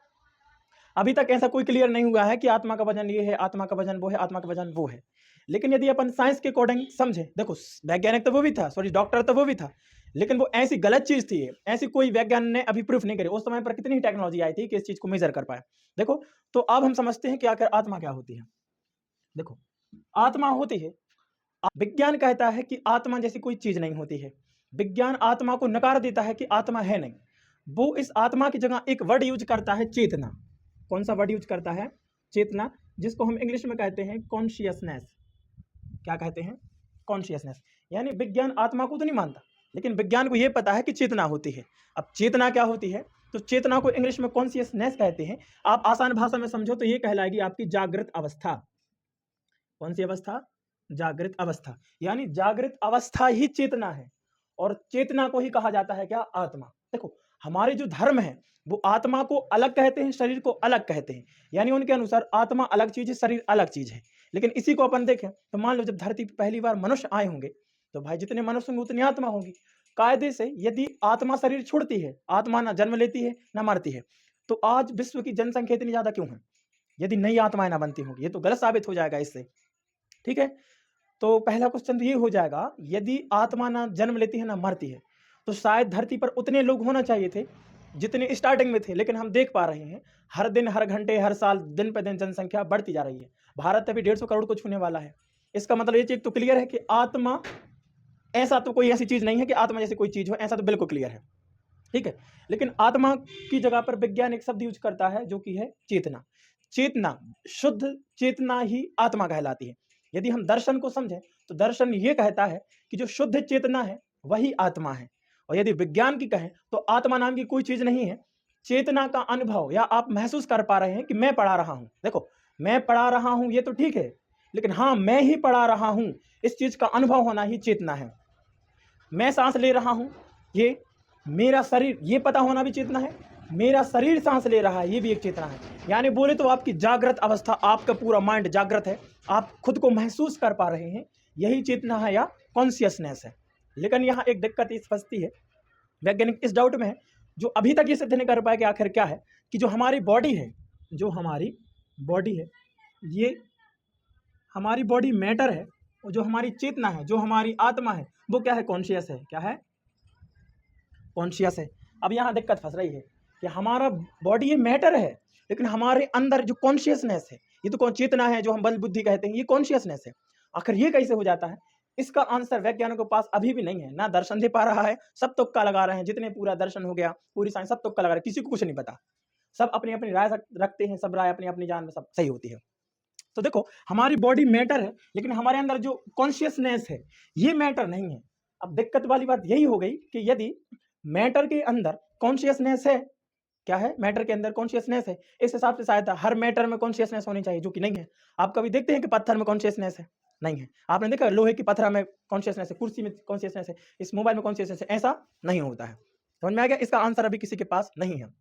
अभी तक ऐसा कोई क्लियर नहीं हुआ है कि आत्मा का वजन ये है, आत्मा का वजन वो है, आत्मा का वजन वो है। लेकिन यदि अपन साइंस के अकॉर्डिंग समझे, देखो वैज्ञानिक तो वो भी था, सॉरी डॉक्टर तो वो भी था, लेकिन वो ऐसी गलत चीज थी, ऐसी कोई वैज्ञानिक ने अभी प्रूफ नहीं करी। उस समय पर कितनी टेक्नोलॉजी आई थी कि इस चीज को मेजर कर पाए। देखो, तो अब हम समझते हैं कि आखिर आत्मा क्या होती है। देखो, आत्मा होती है, विज्ञान कहता है कि आत्मा जैसी कोई चीज नहीं होती है। विज्ञान आत्मा को नकार देता है कि आत्मा है नहीं। वो इस आत्मा की जगह एक वर्ड यूज करता है, चेतना। कौन सा वर्ड यूज करता है? चेतना, जिसको हम इंग्लिश में कहते हैं कॉन्शियसनेस। क्या कहते हैं? कॉन्शियसनेस। यानी विज्ञान आत्मा को तो नहीं मानता, लेकिन विज्ञान को यह पता है कि चेतना होती है। अब चेतना क्या होती है? तो चेतना को इंग्लिश में कॉन्शियसनेस कहते हैं। आप आसान भाषा में समझो तो ये कहलाएगी आपकी जागृत अवस्था। कौन सी अवस्था? जागृत अवस्था। यानी जागृत अवस्था ही चेतना है, और चेतना को ही कहा जाता है क्या? आत्मा। देखो, हमारे जो धर्म है वो आत्मा को अलग कहते हैं, शरीर को अलग कहते हैं। यानी उनके अनुसार आत्मा अलग चीज है, शरीर अलग चीज है। लेकिन इसी को अपन देखें तो मान लो जब धरती पर पहली बार मनुष्य आए होंगे तो भाई जितने मनुष्य होंगे उतनी आत्मा होगी। कायदे से यदि आत्मा शरीर छोड़ती है, आत्मा ना जन्म लेती है ना मरती है, तो आज विश्व की जनसंख्या इतनी ज्यादा क्यों है? यदि नई आत्माएं ना बनती होंगी, ये तो गलत साबित हो जाएगा इससे। ठीक है, तो पहला क्वेश्चन तो ये हो जाएगा, यदि आत्मा ना जन्म लेती है ना मरती है, तो शायद धरती पर उतने लोग होना चाहिए थे जितने स्टार्टिंग में थे। लेकिन हम देख पा रहे हैं हर दिन, हर घंटे, हर साल, दिन पे दिन जनसंख्या बढ़ती जा रही है। भारत अभी 150 करोड़ को छूने वाला है। इसका मतलब ये चीज तो क्लियर है कि आत्मा, ऐसा तो कोई ऐसी चीज नहीं है कि आत्मा जैसी कोई चीज हो, ऐसा तो बिल्कुल क्लियर है। ठीक है, लेकिन आत्मा की जगह पर विज्ञान एक शब्द यूज करता है जो कि है चेतना। चेतना, शुद्ध चेतना ही आत्मा कहलाती है। यदि हम दर्शन को समझें तो दर्शन ये कहता है कि जो शुद्ध चेतना है वही आत्मा है। और यदि विज्ञान की कहें तो आत्मा नाम की कोई चीज नहीं है। चेतना का अनुभव या आप महसूस कर पा रहे हैं कि मैं पढ़ा रहा हूं। देखो, मैं पढ़ा रहा हूं ये तो ठीक है, लेकिन हाँ, मैं ही पढ़ा रहा हूं, इस चीज का अनुभव होना ही चेतना है। मैं सांस ले रहा हूं, ये मेरा शरीर, ये पता होना भी चेतना है। मेरा शरीर सांस ले रहा है, ये भी एक चेतना है। यानी बोले तो आपकी जागृत अवस्था, आपका पूरा माइंड जागृत है, आप खुद को महसूस कर पा रहे हैं, यही चेतना है या कॉन्शियसनेस है। लेकिन यहाँ एक दिक्कत इस फंसती है, वैज्ञानिक इस डाउट में है, जो अभी तक ये सिद्ध नहीं कर पाए कि आखिर क्या है, कि जो हमारी बॉडी है, जो हमारी बॉडी है, ये हमारी बॉडी मैटर है, और जो हमारी चेतना है, जो हमारी आत्मा है, वो क्या है? कॉन्शियस है। क्या है? कॉन्शियस है। अब यहाँ दिक्कत फंस रही है कि हमारा बॉडी ये मैटर है, लेकिन हमारे अंदर जो कॉन्शियसनेस है, ये तो चेतना है, जो हम बल बुद्धि कहते हैं, ये कॉन्शियसनेस है। आखिर ये कैसे हो जाता है? इसका आंसर वैज्ञानिकों के पास अभी भी नहीं है, ना दर्शन दे पा रहा है। सब तुक्का लगा रहे हैं, जितने पूरा दर्शन हो गया, पूरी साइंस, सब तुक्का लगा रहे हैं, किसी को कुछ नहीं पता। सब अपनी अपनी राय रखते हैं, सब राय अपनी अपनी जान में सब सही होती है। तो देखो, हमारी बॉडी मैटर है, लेकिन हमारे अंदर जो कॉन्शियसनेस है ये मैटर नहीं है। अब दिक्कत वाली बात यही हो गई कि यदि मैटर के अंदर कॉन्शियसनेस है, क्या है? मैटर के अंदर कॉन्शियसनेस है, इस हिसाब से शायद हर मैटर में कॉन्शियसनेस होनी चाहिए, जो कि नहीं है। आप कभी देखते हैं कि पत्थर में कॉन्शियसनेस है? नहीं है। आपने देखा लोहे की पत्थर में कॉन्शियसनेस है, कुर्सी में कॉन्शियसनेस है, इस मोबाइल में कॉन्शियसनेस है? ऐसा नहीं होता है। समझ में आ गया? इसका आंसर अभी किसी के पास नहीं है।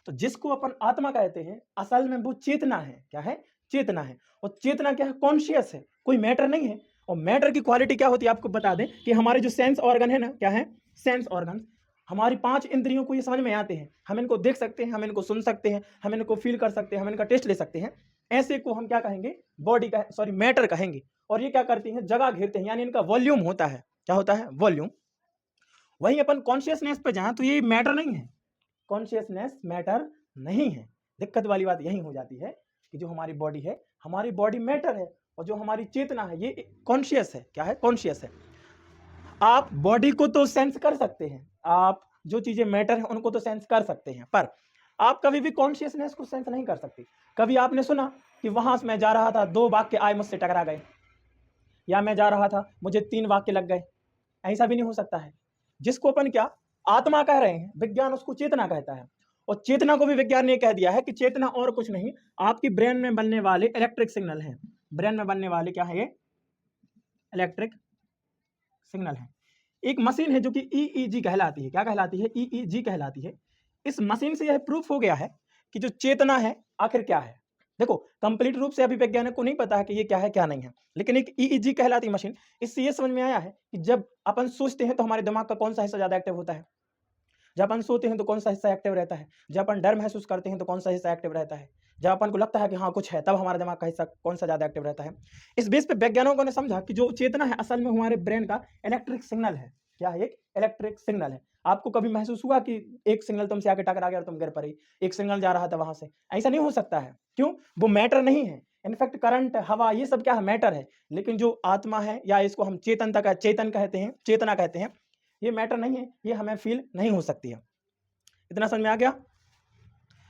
तो जिसको अपन आत्मा कहते हैं, असल में वो चेतना है। क्या है? चेतना है। और चेतना क्या है? कॉन्शियस है, कोई मैटर नहीं है। और मैटर की क्वालिटी क्या होती है आपको बता दें कि हमारे जो सेंस ऑर्गन है ना, क्या है? सेंस ऑर्गन, हमारी 5 इंद्रियों को ये समझ में आते हैं। हम इनको देख सकते हैं, हम इनको सुन सकते हैं, हम इनको फील कर सकते हैं, हम इनका टेस्ट ले सकते हैं। ऐसे को हम क्या कहेंगे? बॉडी का, सॉरी, मैटर कहेंगे। और ये क्या करती हैं? जगह घेरते हैं, यानी इनका वॉल्यूम होता है। क्या होता है? वॉल्यूम। वहीं अपन कॉन्शियसनेस पे जाएं तो ये मैटर नहीं है, कॉन्शियसनेस मैटर नहीं है। दिक्कत वाली बात यही हो जाती है कि जो हमारी बॉडी है, हमारी बॉडी मैटर है, और जो हमारी चेतना है ये कॉन्शियस है। क्या है? कॉन्शियस है। आप बॉडी को तो सेंस कर सकते हैं, आप जो चीजें मैटर है उनको तो सेंस कर सकते हैं, पर आप कभी भी कॉन्शियसनेस को सेंस नहीं कर सकते। कभी आपने सुना कि वहां से मैं जा रहा था, 2 वाक्य आए मुझसे टकरा गए, या मैं जा रहा था मुझे 3 वाक्य लग गए? ऐसा भी नहीं हो सकता है। जिसको अपन क्या आत्मा कह रहे हैं, विज्ञान उसको चेतना कहता है। और चेतना को भी विज्ञान ने कह दिया है कि चेतना और कुछ नहीं, आपकी ब्रेन में बनने वाले इलेक्ट्रिक सिग्नल हैं। ब्रेन में बनने वाले क्या है? ये इलेक्ट्रिक सिग्नल है। एक मशीन है जो कि ईईजी कहलाती है। क्या कहलाती है? ईईजी कहलाती है। इस मशीन से यह प्रूफ हो गया है कि जो चेतना है आखिर क्या है। देखो, कंप्लीट रूप से अभी वैज्ञानिक को नहीं पता है कि ये क्या है क्या नहीं है, लेकिन एक ईईजी कहलाती मशीन, इससे ये समझ में आया है कि जब अपन सोचते हैं तो हमारे दिमाग का कौन सा हिस्सा ज्यादा एक्टिव होता है, जब अपन सोते हैं तो कौन सा हिस्सा एक्टिव रहता है, जब अपन डर महसूस करते हैं तो कौन सा हिस्सा एक्टिव रहता है, जब अपन को लगता है कि हाँ कुछ है तब हमारे दिमाग का हिस्सा कौन सा ज्यादा एक्टिव रहता है। इस बेस पे वैज्ञानिकों ने समझा कि जो चेतना है असल में हमारे ब्रेन का इलेक्ट्रिक सिग्नल है। क्या है? एक इलेक्ट्रिक सिग्नल है। आपको कभी महसूस हुआ कि एक सिग्नल तुमसे आके टकरा गया और तुम गिर पड़े, एक सिग्नल जा रहा था वहां से? ऐसा नहीं हो सकता है। क्यों? वो मैटर नहीं है। इनफैक्ट करंट, हवा, ये सब क्या है? मैटर है। लेकिन जो आत्मा है, या इसको हम चेतन कहते हैं, चेतना कहते हैं, ये मैटर नहीं है, ये हमें फील नहीं हो सकती है। इतना समझ में आ गया?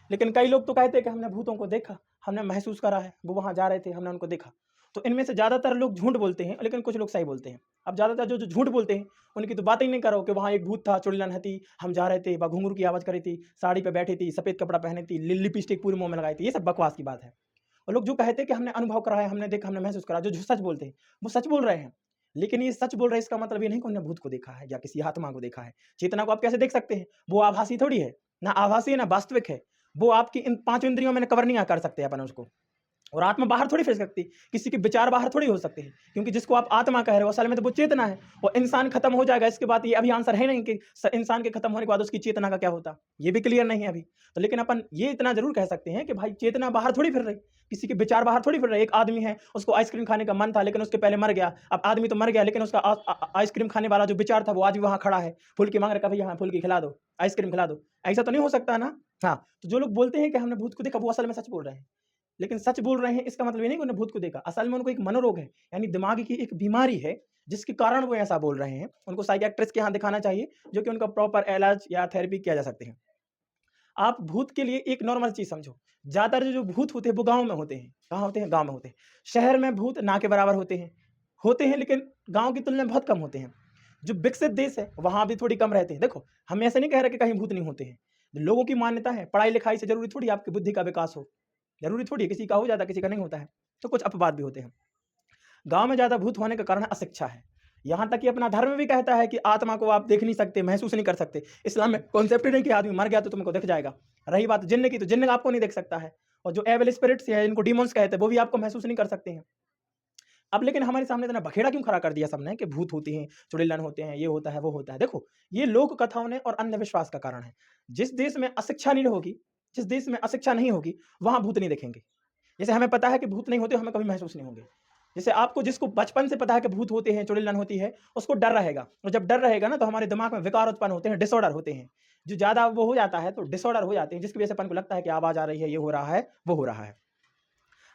लेकिन कई लोग तो कहते हैं कि हमने भूतों को देखा, हमने महसूस करा है, वो वहां जा रहे थे, हमने उनको देखा। तो इनमें से ज्यादातर लोग झूठ बोलते हैं, लेकिन कुछ लोग सही बोलते हैं। अब ज्यादातर जो जो झूठ बोलते हैं उनकी तो बात ही नहीं करो कि वहां एक भूत था, चुड़ैल हती, हम जा रहे थे, वह घुंघरू की आवाज करी थी, साड़ी पे बैठी थी, सफेद कपड़ा पहनी थी, लिपस्टिक पूरे मुंह में लगाई थी, ये सब बकवास की बात है। और लोग जो कहते हैं कि हमने अनुभव करा है, हमने देखा, हमने महसूस करा, जो सच बोलते हैं वो सच बोल रहे हैं। लेकिन ये सच बोल रहे हैं इसका मतलब ये नहीं कि उन्होंने भूत को देखा है या किसी आत्मा को देखा है। चेतना को आप कैसे देख सकते हैं? वो आभासी थोड़ी है, ना आभासी है ना वास्तविक है। वो आपकी इन 5 इंद्रियों में कवर नहीं कर सकते अपन उसको। और आत्मा बाहर थोड़ी फिर सकती, किसी के विचार बाहर थोड़ी हो सकते हैं, क्योंकि जिसको आप आत्मा कह रहे हो असल में तो वो चेतना है। और इंसान खत्म हो जाएगा, इसके बाद ये अभी आंसर है नहीं कि इंसान के खत्म होने के बाद उसकी चेतना का क्या होता, ये भी क्लियर नहीं है अभी। तो लेकिन अपन ये इतना जरूर कह सकते हैं कि भाई चेतना बाहर थोड़ी फिर रही, किसी के विचार बाहर थोड़ी फिर रहे। एक आदमी है, उसको आइसक्रीम खाने का मन था, लेकिन उसके पहले मर गया। अब आदमी तो मर गया, लेकिन उसका आइसक्रीम खाने वाला जो विचार था वो आज भी वहां खड़ा है, फूल की मांग रहा, कभी यहाँ फूल की खिला दो, आइसक्रीम खिला दो। ऐसा तो नहीं हो सकता ना। हाँ, तो जो लोग बोलते हैं कि हमने भूत को देखा, वो असल में सच बोल रहे हैं। लेकिन सच बोल रहे हैं इसका मतलब ये नहीं कि उन्होंने भूत को देखा। असल में उनको एक मनोरोग है, यानी दिमाग की एक बीमारी है, जिसके कारण वो ऐसा बोल रहे हैं। उनको साइकियाट्रिस्ट के यहाँ दिखाना चाहिए, जो कि उनका प्रॉपर इलाज या थेरेपी किया जा सकते हैं। आप भूत के लिए एक नॉर्मल चीज समझो, ज्यादातर जो भूत होते हैं वो गांव में होते हैं। कहाँ होते हैं? गांव में होते हैं। शहर में भूत ना के बराबर होते हैं, लेकिन गांव की तुलना में बहुत कम होते हैं। जो विकसित देश है वहां भी थोड़ी कम रहते हैं। देखो, हम ऐसे नहीं कह रहे कि कहीं भूत नहीं होते हैं। लोगों की मान्यता है, पढ़ाई लिखाई से जरूरी थोड़ी आपकी बुद्धि का विकास हो, जरूरी थोड़ी किसी का हो जाता, किसी का नहीं होता है। तो कुछ अपवाद भी होते हैं। गांव में ज्यादा भूत होने का कारण अशिक्षा है। यहां तक कि अपना धर्म भी कहता है कि आत्मा को आप देख नहीं सकते, महसूस नहीं कर सकते। इस्लाम में कॉन्सेप्ट नहीं कि आदमी मर गया तो तुमको दिख जाएगा। रही बात जिन्न की, तो जिन्न आपको नहीं देख सकता है। और जो एविल स्पिरिट्स है, इनको डीमॉन्स कहते हैं, वो भी आपको महसूस नहीं कर सकते हैं। अब लेकिन हमारे सामने इतना बखेड़ा क्यों खड़ा कर दिया सबने कि भूत होते हैं, चुड़ैल होते हैं, ये होता है, वो होता है। देखो, ये लोक कथाओं ने और अंधविश्वास का कारण है। जिस देश में अशिक्षा नहीं होगी, जिस देश में अशिक्षा नहीं होगी, वहां भूत नहीं देखेंगे। जैसे हमें पता है कि भूत नहीं होते, हमें कभी महसूस नहीं होंगे। जैसे आपको, जिसको बचपन से पता है कि भूत होते हैं, चुड़ैल होती है, उसको डर रहेगा। और जब डर रहेगा ना, तो हमारे दिमाग में विकार उत्पन्न होते हैं, डिसऑर्डर होते हैं। जो ज्यादा वो हो जाता है तो डिसऑर्डर हो जाते हैं, जिसकी वजह से अपन को लगता है कि आवाज आ रही है, ये हो रहा है, वो हो रहा है।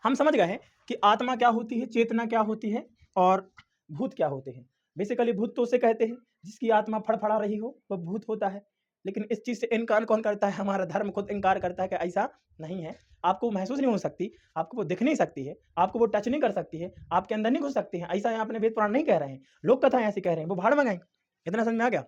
हम समझ गए हैं कि आत्मा क्या होती है, चेतना क्या होती है, और भूत क्या होते हैं। बेसिकली भूत तो उसे कहते हैं जिसकी आत्मा फड़फड़ा रही हो, वह भूत होता है। लेकिन इस चीज से इनकार कौन करता है? हमारा धर्म खुद इनकार करता है कि ऐसा नहीं है। आपको महसूस नहीं हो सकती, आपको वो दिख नहीं सकती है, आपको वो टच नहीं कर सकती है, आपके अंदर नहीं घुस सकती है। ऐसा यहाँ अपने वेद पुराण नहीं कह रहे हैं, लोक कथाएं ऐसी कह रहे हैं, वो भाड़ में गए। इतना समझ में आ गया?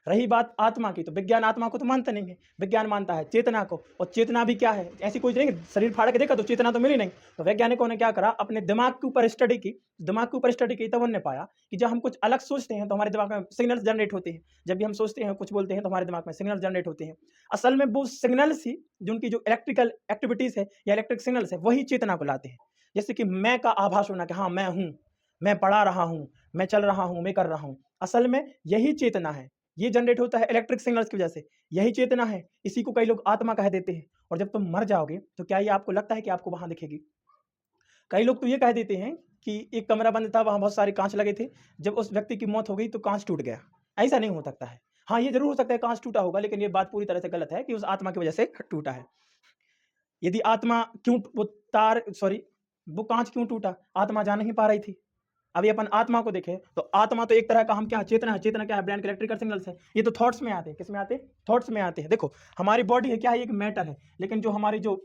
रही बात आत्मा की, तो विज्ञान आत्मा को तो मानता नहीं है, विज्ञान मानता है चेतना को। और चेतना भी क्या है? ऐसी कोई नहीं, शरीर फाड़ के देखा तो चेतना तो मिली नहीं। तो वैज्ञानिकों ने क्या करा, अपने दिमाग के ऊपर स्टडी की, दिमाग के ऊपर स्टडी की, तब उन्होंने पाया कि जब हम कुछ अलग सोचते हैं तो हमारे दिमाग में सिग्नल्स जनरेट होते हैं। जब भी हम सोचते हैं, कुछ बोलते हैं, तो हमारे दिमाग में सिग्नल जनरेट होते हैं। असल में वो सिग्नल्स ही, जो उनकी जो इलेक्ट्रिकल एक्टिविटीज है या इलेक्ट्रिक सिग्नल्स है, वही चेतना को लाते हैं। जैसे कि मैं का आभास होना कि हाँ मैं हूँ, मैं पढ़ा रहा हूँ, मैं चल रहा हूँ, मैं कर रहा हूँ। असल में यही चेतना है। ये जनरेट होता है इलेक्ट्रिक सिग्नल्स की वजह से, यही चेतना है। इसी को कई लोग आत्मा कह देते हैं। और जब तुम मर जाओगे तो क्या ये आपको लगता है कि आपको वहां दिखेगी? कई लोग तो ये कह देते हैं कि एक कमरा बंद था, वहां बहुत सारे कांच लगे थे, जब उस व्यक्ति की मौत हो गई तो कांच टूट गया। ऐसा नहीं हो सकता है। हाँ, ये जरूर हो सकता है कांच टूटा होगा, लेकिन ये बात पूरी तरह से गलत है कि उस आत्मा की वजह से टूटा है। यदि आत्मा क्यों, वो तार, सॉरी, वो कांच क्यों टूटा? आत्मा जा नहीं पा रही थी। अभी अपन आत्मा को देखें तो आत्मा तो एक तरह का हम क्या चेतना है। चेतना क्या है? ब्रेन के इलेक्ट्रिकल सिग्नल्स है। ये तो थॉट्स में आते हैं। किस में आते हैं? थॉट्स में आते हैं। देखो हमारी बॉडी है क्या है? एक मैटर है, लेकिन जो हमारी जो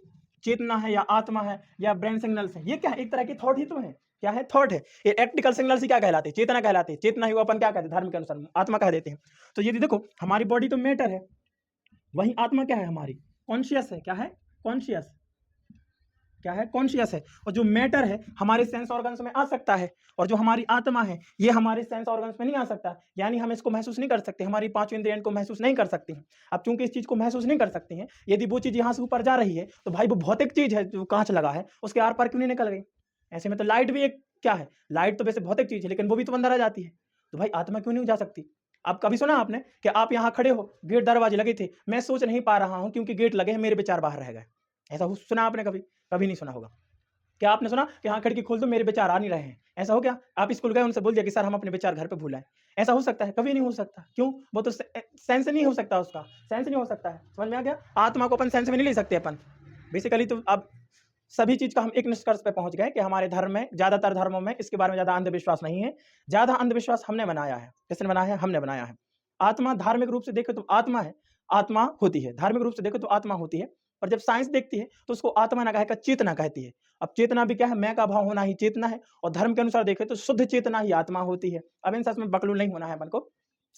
चेतना है या आत्मा है या ब्रेन सिग्नल्स है, ये क्या है? एक तरह की थॉट ही तो है। क्या है? थॉट है। ये इलेक्ट्रिकल सिग्नल्स ही क्या कहलाते हैं? चेतना कहलाते हैं। चेतना ही वो अपन क्या कहते हैं? धर्म के अनुसार आत्मा कह देते हैं। तो ये देखो हमारी बॉडी तो मैटर है, वही आत्मा क्या है? हमारी कॉन्शियस है। क्या है? कॉन्शियस। क्या है? कॉन्शियस है। और जो मैटर है हमारे सेंस ऑर्गन्स में आ सकता है, और जो हमारी आत्मा है ये हमारे सेंस ऑर्गन्स में नहीं आ सकता, यानी हम इसको महसूस नहीं कर सकते, हमारी पांचों इंद्रियां को महसूस नहीं कर सकती हैं। अब चूंकि इस चीज को महसूस नहीं कर सकते हैं, यदि वो चीज यहाँ से ऊपर जा रही है तो भाई वो भौतिक चीज है, जो कांच लगा है उसके आर पार क्यों नहीं निकल गई? ऐसे में तो लाइट भी एक क्या है? लाइट तो वैसे भौतिक चीज है, लेकिन वो भी तो अंदर आ जाती है। तो भाई आत्मा क्यों नहीं जा सकती? आप कभी सुना आपने कि आप यहाँ खड़े हो, गेट दरवाजे लगे थे, मैं सोच नहीं पा रहा हूँ क्योंकि गेट लगे हैं, मेरे विचार बाहर रह गए? ऐसा सुना आपने कभी? कभी नहीं सुना होगा। क्या आपने सुना कि हाँ खिड़की खोल दो, मेरे विचार आ नहीं रहे हैं? ऐसा हो क्या? आप स्कूल गए, उनसे बोल दिया कि सर हम अपने विचार घर पे भूल आए? ऐसा हो सकता है? कभी नहीं हो सकता। क्यों? वो तो सेंस नहीं हो सकता, उसका सेंस नहीं हो सकता है। समझ में आ गया? आत्मा को अपन सेंस में नहीं ले सकते अपन। बेसिकली तो अब सभी चीज का हम एक निष्कर्ष पे पहुंच गए कि हमारे धर्म में, ज्यादातर धर्मों में इसके बारे में ज्यादा अंधविश्वास नहीं है। ज्यादा अंधविश्वास हमने बनाया है। किसने बनाया है? हमने बनाया है। आत्मा धार्मिक रूप से देखे तो आत्मा है, आत्मा होती है। धार्मिक रूप से देखे तो आत्मा होती है, पर जब साइंस देखती है तो उसको आत्मा ना कहकर चेतना कहती है। अब चेतना भी क्या है? मैं का भाव होना ही चेतना है, और धर्म के अनुसार देखे तो शुद्ध चेतना ही आत्मा होती है। अब इन सच में बकलूल नहीं होना है अपन को।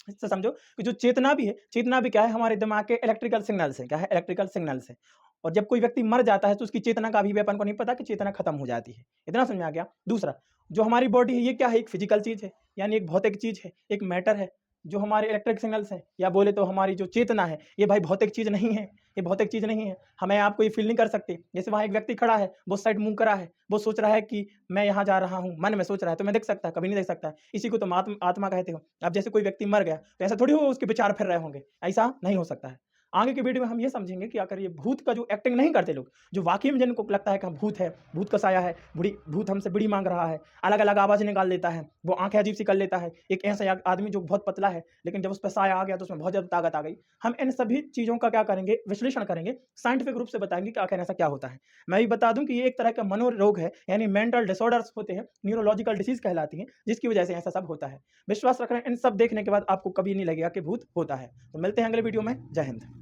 इससे समझो कि जो चेतना भी है, चेतना भी क्या है? हमारे दिमाग के इलेक्ट्रिकल सिग्नल्स है। क्या है? इलेक्ट्रिकल सिग्नल्स है। और जब कोई व्यक्ति मर जाता है तो उसकी चेतना का भी अपन को नहीं पता कि चेतना खत्म हो जाती है। इतना समझ में आ गया? दूसरा, जो हमारी बॉडी है ये क्या है? एक फिजिकल चीज है, यानी एक भौतिक चीज है, एक मैटर है। जो हमारे इलेक्ट्रिक सिग्नल्स हैं, या बोले तो हमारी जो चेतना है, ये भाई भौतिक चीज नहीं है। ये भौतिक चीज नहीं है। हमें आपको ये फील नहीं कर सकते। जैसे वहां एक व्यक्ति खड़ा है, वो साइड मुंह करा है, वो सोच रहा है कि मैं यहाँ जा रहा हूँ, मन में सोच रहा है, तो मैं देख सकता है? कभी नहीं देख सकता। इसी को तुम आत्मा कहते हो। अब जैसे कोई व्यक्ति मर गया तो ऐसा थोड़ी हो उसके विचार फिर रहे होंगे? ऐसा नहीं हो सकता है। आगे के वीडियो में हम ये समझेंगे कि आखिर ये भूत का जो एक्टिंग नहीं करते लोग, जो वाकई में जिनको लगता है कि हम भूत है, भूत का साया है, बुढ़ी भूत हमसे बीड़ी मांग रहा है, अलग अलग आवाज़ निकाल देता है, वो आंखें अजीब सी कर लेता है, एक ऐसा आदमी जो बहुत पतला है लेकिन जब उस पर साया आ गया तो उसमें बहुत ज़्यादा ताकत आ गई। हम इन सभी चीज़ों का क्या करेंगे? विश्लेषण करेंगे, साइंटिफिक रूप से बताएंगे कि आखिर ऐसा क्या होता है। मैं भी बता दूं कि ये एक तरह का मनोरोग है, यानी मेंटल डिसऑर्डर्स होते हैं, न्यूरोलॉजिकल डिसीज कहलाती हैं, जिसकी वजह से ऐसा सब होता है। विश्वास रख रहे हैं, इन सब देखने के बाद आपको कभी नहीं लगेगा कि भूत होता है। तो मिलते हैं अगले वीडियो में। जय हिंद।